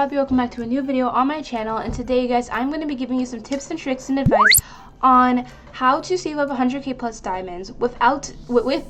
Abbie, welcome back to a new video on my channel, and today guys I'm going to be giving you some tips and tricks and advice on how to save up 100k plus diamonds with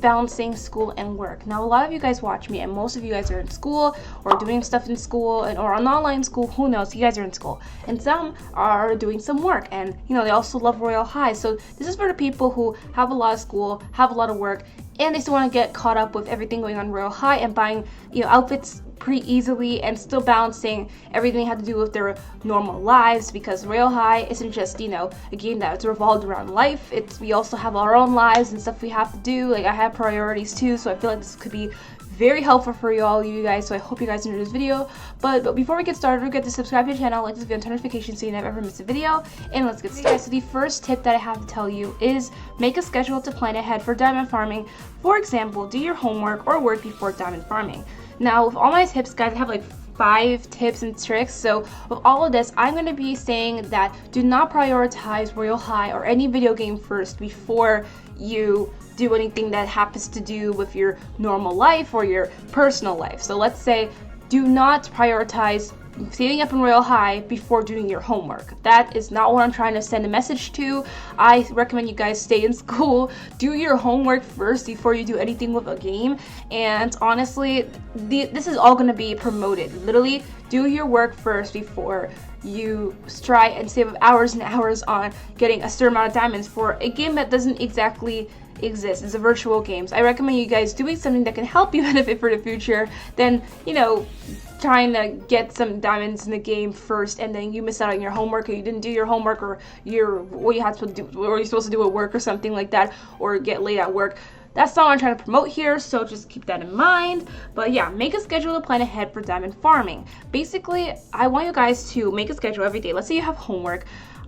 balancing school and work. Now a lot of you guys watch me and most of you guys are in school or doing stuff in school or on online school, who knows, you guys are in school, and some are doing some work, and you know they also love Royal High. So this is for the people who have a lot of school, have a lot of work, and they still want to get caught up with everything going on Royal High and buying, you know, outfits pretty easily and still balancing everything they have to do with their normal lives, because Royal High isn't just, you know, a game that's revolved around life. We also have our own lives and stuff we have to do. Like, I have priorities too, so I feel like this could be very helpful for you guys, so I hope you guys enjoy this video. But before we get started, don't forget to subscribe to the channel, like this video, and turn notifications so you never miss a video, and let's get started. So the first tip that I have to tell you is make a schedule to plan ahead for diamond farming. For example, do your homework or work before diamond farming. Now with all my tips guys, I have like 5 tips and tricks. So with all of this, I'm going to be saying that do not prioritize Royal High or any video game first before you do anything that happens to do with your normal life or your personal life. So let's say do not prioritize saving up in Royal High before doing your homework. That is not what I'm trying to send a message to. I recommend you guys stay in school, do your homework first before you do anything with a game. And honestly, this is all going to be promoted. Literally, do your work first before you try and save up hours and hours on getting a certain amount of diamonds for a game that doesn't exactly exist. It's a virtual game. So I recommend you guys doing something that can help you benefit for the future than, you know, trying to get some diamonds in the game first and then you miss out on your homework, or you didn't do your homework, or what you were supposed to do at work or something like that, or get late at work. That's not what I'm trying to promote here, so just keep that in mind. But yeah, make a schedule to plan ahead for diamond farming. Basically, I want you guys to make a schedule every day. Let's say you have homework.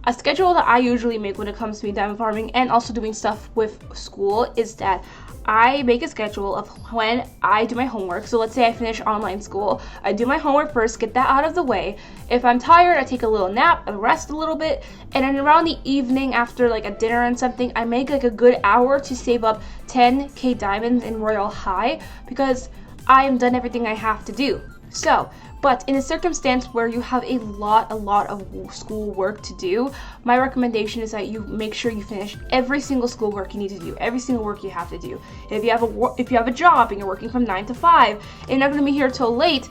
A schedule that I usually make when it comes to diamond farming and also doing stuff with school is that I make a schedule of when I do my homework. So let's say I finish online school, I do my homework first, get that out of the way. If I'm tired, I take a little nap, I rest a little bit, and then around the evening after like a dinner and something, I make like a good hour to save up 10k diamonds in Royal High, because I am done everything I have to do. So, but in a circumstance where you have a lot of school work to do, my recommendation is that you make sure you finish every single school work you need to do, every single work you have to do. If you have a job and you're working from 9 to 5 and you're not going to be here till late,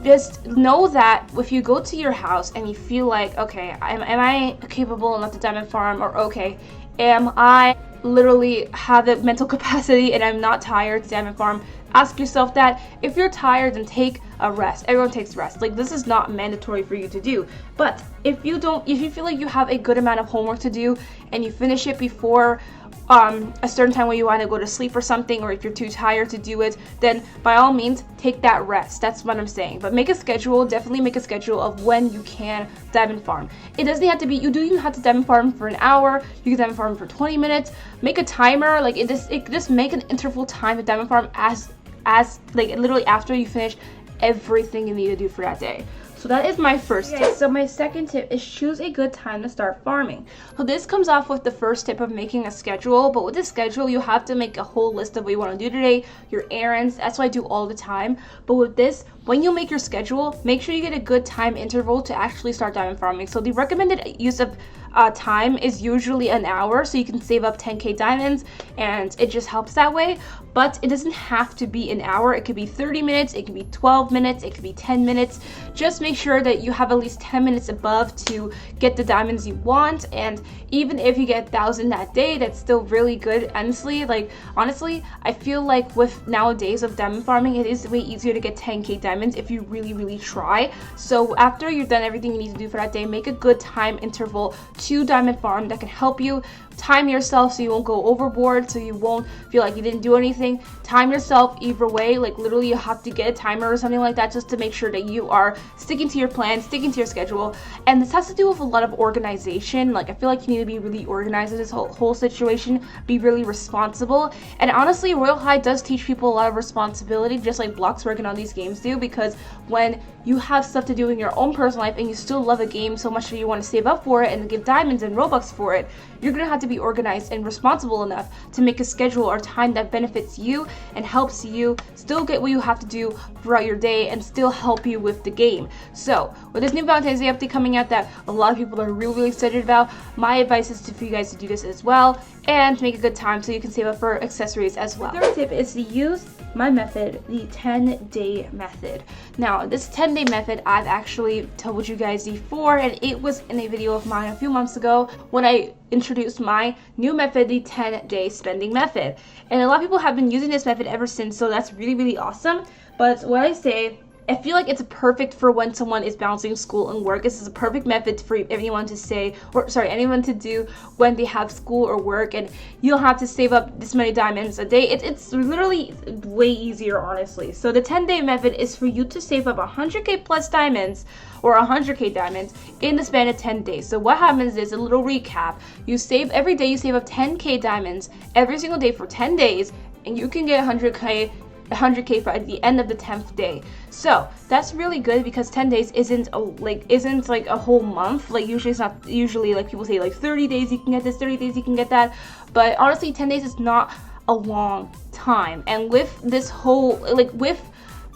just know that if you go to your house and you feel like, okay, am I capable enough to diamond farm, or okay, am I literally have the mental capacity and I'm not tired to diamond farm, ask yourself that. If you're tired, then take a rest. Everyone takes rest. Like, this is not mandatory for you to do. But if you feel like you have a good amount of homework to do and you finish it before a certain time when you want to go to sleep or something, or if you're too tired to do it, then by all means take that rest. That's what I'm saying. But make a schedule, definitely make a schedule of when you can diamond farm. It doesn't have to be, you do even have to diamond farm for an hour, you can diamond farm for 20 minutes, make a timer, like just make an interval time to diamond farm as like literally after you finish everything you need to do for that day. So that is my first tip. So my second tip is choose a good time to start farming. So this comes off with the first tip of making a schedule, but with this schedule you have to make a whole list of what you want to do today, your errands. That's what I do all the time. But with this, when you make your schedule, make sure you get a good time interval to actually start diamond farming. So the recommended use of time is usually an hour, so you can save up 10k diamonds, and it just helps that way. But it doesn't have to be an hour. It could be 30 minutes, it could be 12 minutes, it could be 10 minutes. Just make sure that you have at least 10 minutes above to get the diamonds you want. And even if you get 1,000 that day, that's still really good. Honestly, I feel like with nowadays of diamond farming, it is way easier to get 10k diamonds if you really try. So after you've done everything you need to do for that day, make a good time interval to diamond farm that can help you time yourself so you won't go overboard, so you won't feel like you didn't do anything. Time yourself either way, like literally you have to get a timer or something like that just to make sure that you are sticking to your plan, sticking to your schedule. And this has to do with a lot of organization. Like, I feel like you need to be really organized in this whole situation, be really responsible. And honestly, Royal High does teach people a lot of responsibility, just like blocks working on these games do, because when you have stuff to do in your own personal life and you still love a game so much that you want to save up for it and give diamonds and Robux for it, you're gonna have to to be organized and responsible enough to make a schedule or time that benefits you and helps you still get what you have to do throughout your day and still help you with the game. So with this new Valentine's Day update coming out that a lot of people are really excited about, my advice is for you guys to do this as well and make a good time so you can save up for accessories as well. The third tip is to use my method, the 10-day method. Now, this 10-day method I've actually told you guys before, and it was in a video of mine a few months ago when I introduced my new method, the 10-day spending method. And a lot of people have been using this method ever since, so that's really awesome. But what I say, I feel like it's perfect for when someone is balancing school and work. This is a perfect method for anyone to do when they have school or work, and you don't have to save up this many diamonds a day. It's literally way easier, honestly. So the 10-day method is for you to save up 100k plus diamonds or 100k diamonds in the span of 10 days. So what happens is, a little recap, you save every day, you save up 10k diamonds every single day for 10 days, and you can get 100k by the end of the 10th day. So that's really good because 10 days isn't like a whole month. Like usually like people say like 30 days you can get this, 30 days you can get that, but honestly 10 days is not a long time. And with this whole with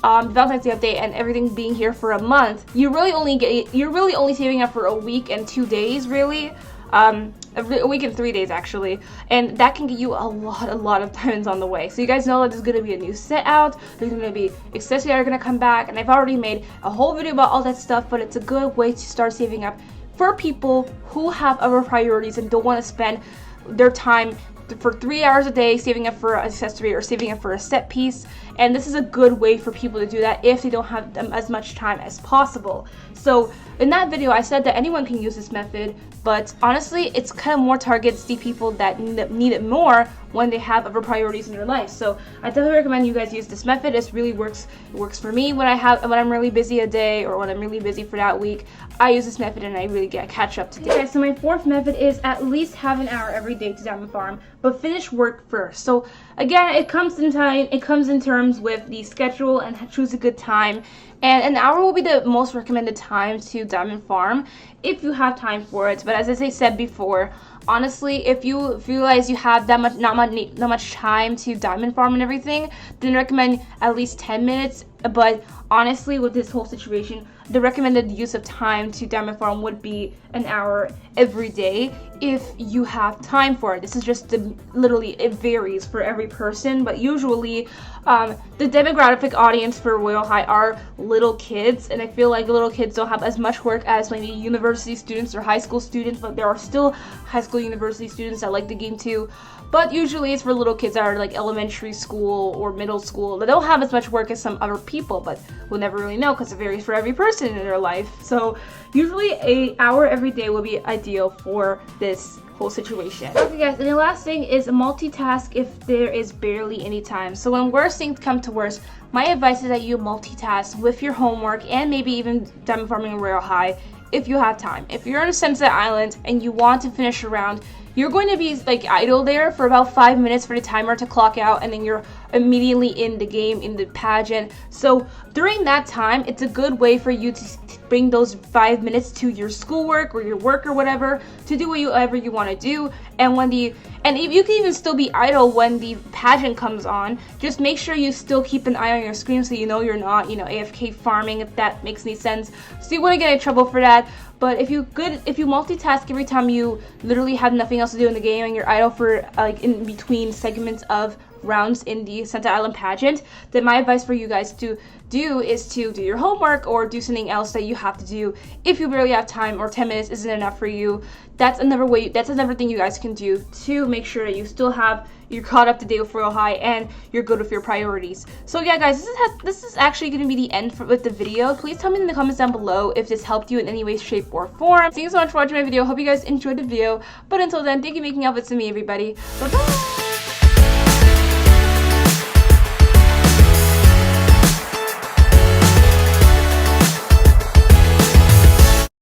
Valentine's Day update and everything being here for a month, you're really only saving up for a week and 2 days, really. A week and 3 days actually, and that can get you a lot of diamonds on the way. So you guys know that there's going to be a new set out, there's going to be accessories that are going to come back, and I've already made a whole video about all that stuff, but it's a good way to start saving up for people who have other priorities and don't want to spend their time for 3 hours a day saving up for an accessory or saving up for a set piece. And this is a good way for people to do that if they don't have as much time as possible. So in that video I said that anyone can use this method, but honestly it's kind of more targets the people that need it more when they have other priorities in their life. So I definitely recommend you guys use this method. It really works. It works for me when I'm really busy a day or when I'm really busy for that week. I use this method and I really catch up to date. Okay, so my fourth method is at least have an hour every day to diamond farm, but finish work first. So again, it comes in terms with the schedule and choose a good time. And an hour will be the most recommended time to diamond farm if you have time for it. But as I said before, honestly, if you realize you have not much time to diamond farm and everything, then recommend at least 10 minutes. But honestly, with this whole situation, the recommended use of time to diamond farm would be an hour every day if you have time for it. This is just literally, it varies for every person, but usually the demographic audience for Royal High are little kids, and I feel like little kids don't have as much work as maybe university students or high school students, but there are still high school, university students that like the game too. But usually it's for little kids that are like elementary school or middle school. They don't have as much work as some other people, but we'll never really know because it varies for every person in their life. So usually an hour every day will be ideal for this whole situation. Okay guys, and the last thing is multitask if there is barely any time. So when worst things come to worst, my advice is that you multitask with your homework and maybe even diamond farming in Royal High if you have time. If you're on a Sunset Island and you want to finish a round, you're going to be like idle there for about 5 minutes for the timer to clock out, and then you're immediately in the game, in the pageant. So during that time, it's a good way for you to bring those 5 minutes to your schoolwork or your work or whatever, to do whatever you want to do. And if you can even still be idle when the pageant comes on, just make sure you still keep an eye on your screen so you know you're not, AFK farming, if that makes any sense. So you wouldn't get in trouble for that. But if you multitask every time you literally have nothing else to do in the game and you're idle for like in between segments of rounds in the Sunset Island pageant, then my advice for you guys to do is to do your homework or do something else that you have to do if you barely have time or 10 minutes isn't enough for you. That's another thing you guys can do to make sure that you're caught up to date with Royal High and you're good with your priorities. So yeah guys, this is actually going to be the end with the video. Please tell me in the comments down below if this helped you in any way, shape, or form. Thank you so much for watching my video. Hope you guys enjoyed the video. But until then, thank you for making outfits with me, everybody. Bye bye!